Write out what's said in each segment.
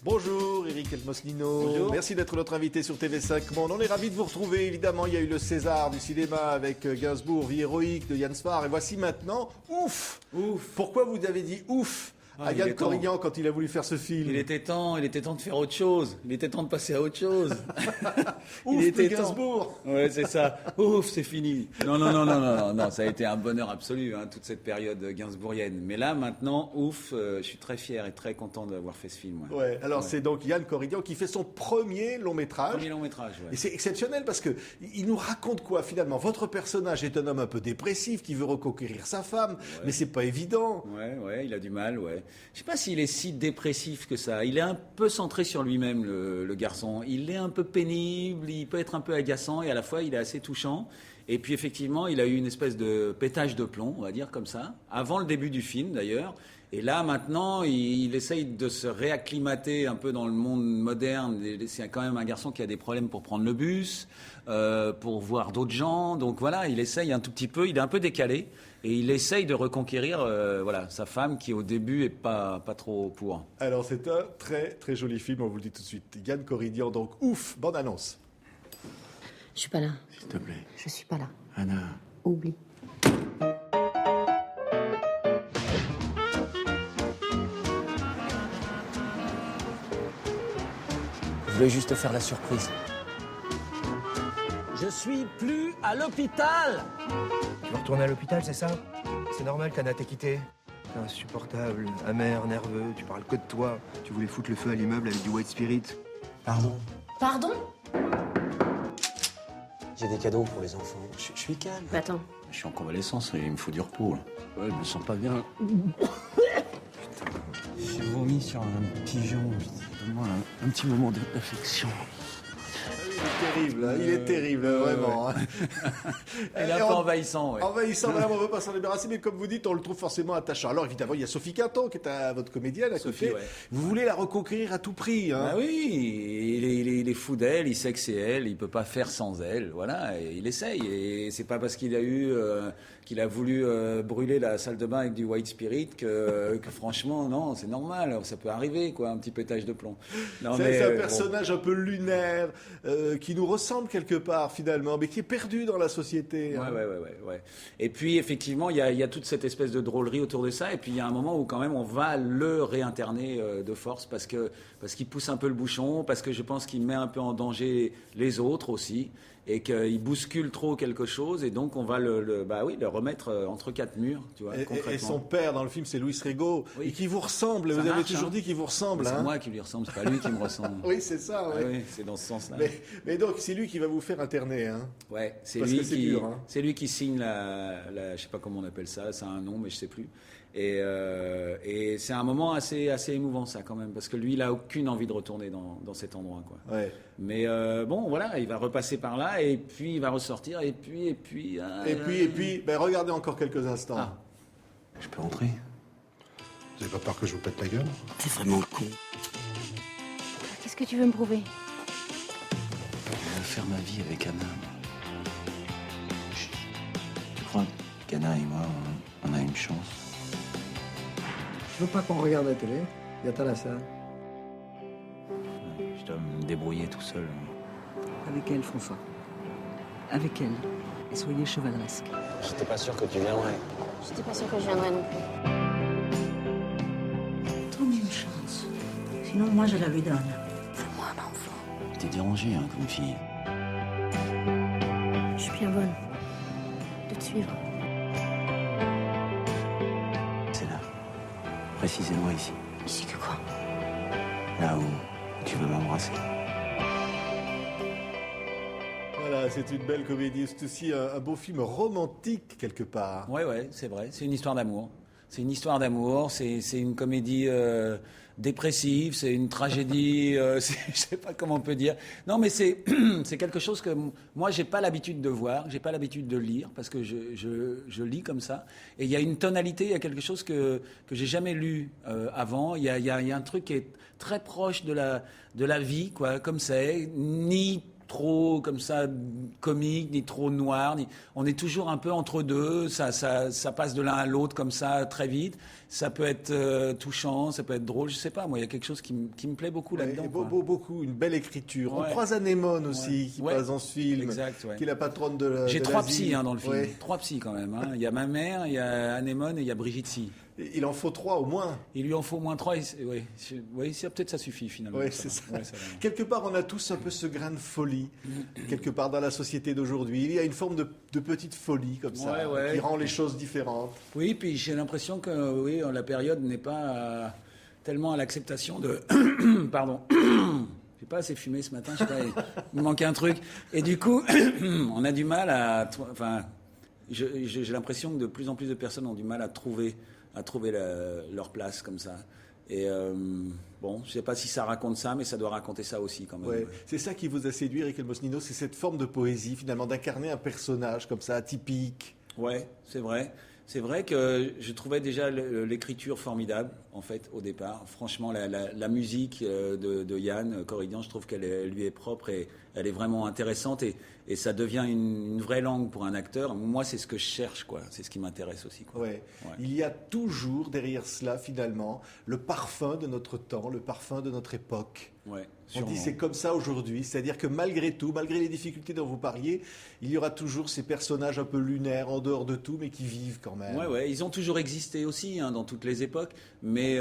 Bonjour Eric Elmosnino. Bonjour. Merci d'être notre invité sur TV5 Monde. On est ravis de vous retrouver. Évidemment, il y a eu le César du cinéma avec Gainsbourg, Vie héroïque de Yann Spar. Et voici maintenant, ouf. Pourquoi vous avez dit ouf à Yann Corrignan quand il a voulu faire ce film? Il était temps de faire autre chose. Il était temps de passer à autre chose. Ouf, il était Gainsbourg. Ouais, c'est ça. Ouf, c'est fini. Non, ça a été un bonheur absolu, toute cette période gainsbourgienne. Mais là, maintenant, ouf, je suis très fier et très content d'avoir fait ce film. Ouais. Alors c'est donc Yann Corrignan qui fait son premier long métrage. Premier long métrage, ouais. Et c'est exceptionnel parce que il nous raconte quoi finalement? Votre personnage est un homme un peu dépressif qui veut reconquérir sa femme, mais c'est pas évident. Ouais, il a du mal, ouais. Je sais pas s'il est si dépressif que ça. Il est un peu centré sur lui-même, le garçon. Il est un peu pénible, il peut être un peu agaçant et à la fois il est assez touchant. Et puis effectivement, il a eu une espèce de pétage de plomb, on va dire comme ça, avant le début du film d'ailleurs. Et là, maintenant, il essaye de se réacclimater un peu dans le monde moderne. C'est quand même un garçon qui a des problèmes pour prendre le bus, pour voir d'autres gens. Donc voilà, il essaye un tout petit peu, il est un peu décalé. Et il essaye de reconquérir sa femme qui, au début, est pas trop pour. Alors, c'est un très, très joli film, on vous le dit tout de suite. Yann Corrignan, donc ouf, bande annonce. Je suis pas là. S'il te plaît. Je suis pas là. Anna. Oublie. Je voulais juste te faire la surprise. Je suis plus à l'hôpital. Tu vas retourner à l'hôpital, c'est ça? C'est normal qu'Anna t'ait quitté. T'es insupportable, amer, nerveux, tu parles que de toi. Tu voulais foutre le feu à l'immeuble avec du white spirit. Pardon. Pardon? J'ai des cadeaux pour les enfants. Je suis calme. Mais attends. Je suis en convalescence, il me faut du repos. Là. Ouais, je me sens pas bien. J'ai vomi sur un pigeon. Donne-moi un petit moment d'affection. Il est terrible, vraiment. Il est un peu envahissant, ouais. Envahissant, vraiment, on ne veut pas s'en débarrasser, mais comme vous dites, on le trouve forcément attachant. Alors évidemment, il y a Sophie Quinton, qui est votre comédienne à Sophie, côté. ouais. Vous voulez la reconquérir à tout prix, hein? Ah oui, il est fou d'elle, il sait que c'est elle, il peut pas faire sans elle, voilà, et il essaye. Et c'est pas parce qu'il a voulu brûler la salle de bain avec du white spirit que franchement, non, c'est normal, ça peut arriver, quoi, un petit pétage de plomb. C'est un personnage un peu lunaire, qui nous ressemble quelque part finalement, mais qui est perdu dans la société. Hein. Ouais. Et puis effectivement, il y a toute cette espèce de drôlerie autour de ça. Et puis il y a un moment où quand même on va le réinterner de force parce qu'il pousse un peu le bouchon, parce que je pense qu'il met un peu en danger les autres aussi. Et qu'il bouscule trop quelque chose, et donc on va le remettre entre quatre murs, tu vois, concrètement. Et son père dans le film, c'est Louis Rego, oui. et qui vous ressemble. Ça vous avez marche, toujours dit qu'il vous ressemble. C'est hein. moi qui lui ressemble, c'est pas lui qui me ressemble. Oui, c'est ça. Ouais. Oui, c'est dans ce sens-là. Mais donc c'est lui qui va vous faire interner. Hein. Ouais, c'est Parce lui que c'est qui, dur, hein. c'est lui qui signe je sais pas comment on appelle ça, ça a un nom, mais je sais plus. Et c'est un moment assez émouvant ça quand même, parce que lui il a aucune envie de retourner dans cet endroit, quoi. Ouais. Mais bon voilà, il va repasser par là et puis il va ressortir et puis regardez encore quelques instants. Ah. Je peux rentrer? Vous avez pas peur que je vous pète la gueule? T'es vraiment con. Qu'est-ce que tu veux me prouver? Je veux faire ma vie avec Anna. Tu crois qu'Anna et moi, on a une chance? Je veux pas qu'on regarde la télé. Viens-t'en à la salle. Je dois me débrouiller tout seul. Avec elle, François. Avec elle. Et soyez chevaleresque. J'étais pas sûr que tu viendrais. J'étais pas sûre que je viendrais non plus. Donne-lui une chance. Sinon, moi, je la lui donne. Fais-moi un enfant. T'es dérangée, comme fille. Je suis bien bonne de te suivre. C'est là. Précisément ici. Ici que quoi? Là où tu veux m'embrasser. Voilà, c'est une belle comédie. C'est aussi un beau film romantique quelque part. Ouais, c'est vrai. C'est une histoire d'amour. C'est une histoire d'amour. C'est une comédie dépressive. C'est une tragédie. Je sais pas comment on peut dire. Non, mais c'est quelque chose que moi j'ai pas l'habitude de voir. J'ai pas l'habitude de lire parce que je lis comme ça. Et il y a une tonalité. Il y a quelque chose que j'ai jamais lu avant. Il y a un truc qui est très proche de la vie, quoi. Comme c'est ni trop comme ça comique, ni trop noir. On est toujours un peu entre deux. Ça passe de l'un à l'autre comme ça très vite. Ça peut être touchant, ça peut être drôle. Je sais pas. Moi, il y a quelque chose qui me plaît beaucoup là-dedans. Beaucoup, une belle écriture. Ouais. On croise Anémone aussi qui passe dans ce film, exact, ouais. qui est la patronne de la. J'ai de 3 l'asile. psys dans le film. Ouais. 3 psys quand même. Il y a ma mère, il y a Anémone et il y a Brigitte Si. Il en faut 3 au moins. Il lui en faut au moins 3. Oui, peut-être ça suffit finalement. Ouais, c'est ça. Ouais, ça va. Quelque part, on a tous un peu ce grain de folie, quelque part dans la société d'aujourd'hui. Il y a une forme de petite folie comme ça, qui rend les choses différentes. Oui, puis j'ai l'impression que la période n'est pas tellement à l'acceptation de... Pardon. J'ai pas assez fumé ce matin, je sais pas, il me manquait un truc. Et du coup, on a du mal à... Enfin, j'ai l'impression que de plus en plus de personnes ont du mal à trouver leur place comme ça. Et bon, je sais pas si ça raconte ça, mais ça doit raconter ça aussi quand même. Ouais. C'est ça qui vous a séduit, Eric Elmosnino, c'est cette forme de poésie finalement, d'incarner un personnage comme ça, atypique. Ouais, c'est vrai. C'est vrai que je trouvais déjà l'écriture formidable, en fait, au départ. Franchement, la musique de Yann Corrigan, je trouve qu'elle lui est propre et elle est vraiment intéressante et ça devient une vraie langue pour un acteur. Moi, c'est ce que je cherche, quoi. C'est ce qui m'intéresse aussi, quoi. Ouais. Il y a toujours derrière cela, finalement, le parfum de notre temps, le parfum de notre époque. Ouais, on dit c'est comme ça aujourd'hui, c'est-à-dire que malgré tout, malgré les difficultés dont vous parliez, il y aura toujours ces personnages un peu lunaires, en dehors de tout, mais qui vivent quand même. Ouais, ils ont toujours existé aussi dans toutes les époques, mais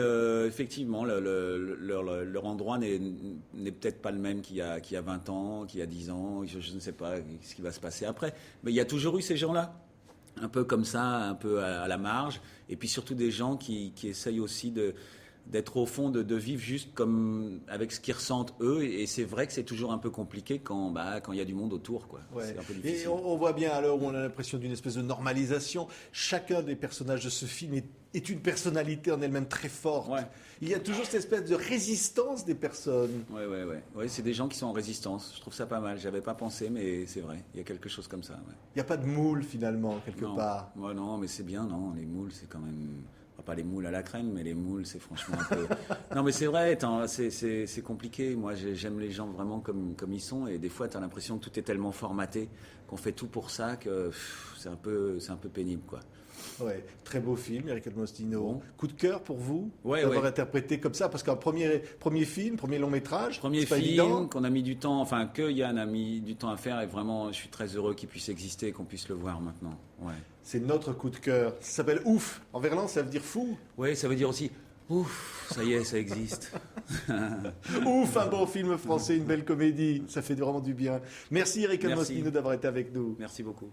effectivement, leur endroit n'est peut-être pas le même qu'il y a 20 ans, qu'il y a 10 ans, je ne sais pas ce qui va se passer après, mais il y a toujours eu ces gens-là, un peu comme ça, un peu à la marge, et puis surtout des gens qui essayent aussi d'être au fond, de vivre juste comme avec ce qu'ils ressentent eux, et c'est vrai que c'est toujours un peu compliqué quand il y a du monde autour, quoi. Ouais. C'est un peu difficile. Et on voit bien à l'heure où on a l'impression d'une espèce de normalisation, chacun des personnages de ce film est une personnalité en elle-même très forte. Ouais. Il y a toujours cette espèce de résistance des personnes. Ouais, c'est des gens qui sont en résistance. Je trouve ça pas mal. J'avais pas pensé, mais c'est vrai. Il y a quelque chose comme ça. Ouais. Il n'y a pas de moule finalement, quelque part. Ouais, non, mais c'est bien, non. Les moules, c'est quand même... Pas les moules à la crème, mais les moules, c'est franchement un peu... Non, mais c'est vrai, c'est compliqué. Moi, j'aime les gens vraiment comme ils sont. Et des fois, tu as l'impression que tout est tellement formaté, qu'on fait tout pour ça, que c'est un peu pénible, quoi. Ouais, très beau film, Eric Elmosnino. Bon. Coup de cœur pour vous d'avoir interprété comme ça, parce qu'un premier film, premier long métrage, premier c'est pas film évident. qu'on a mis du temps, enfin que Yann a mis du temps à faire, et vraiment, je suis très heureux qu'il puisse exister et qu'on puisse le voir maintenant. Ouais. C'est notre coup de cœur. Ça s'appelle Ouf. En verlan, ça veut dire fou. Ouais, ça veut dire aussi ouf, ça y est, ça existe. Ouf, un bon film français, une belle comédie. Ça fait vraiment du bien. Merci Eric Elmosnino d'avoir été avec nous. Merci beaucoup.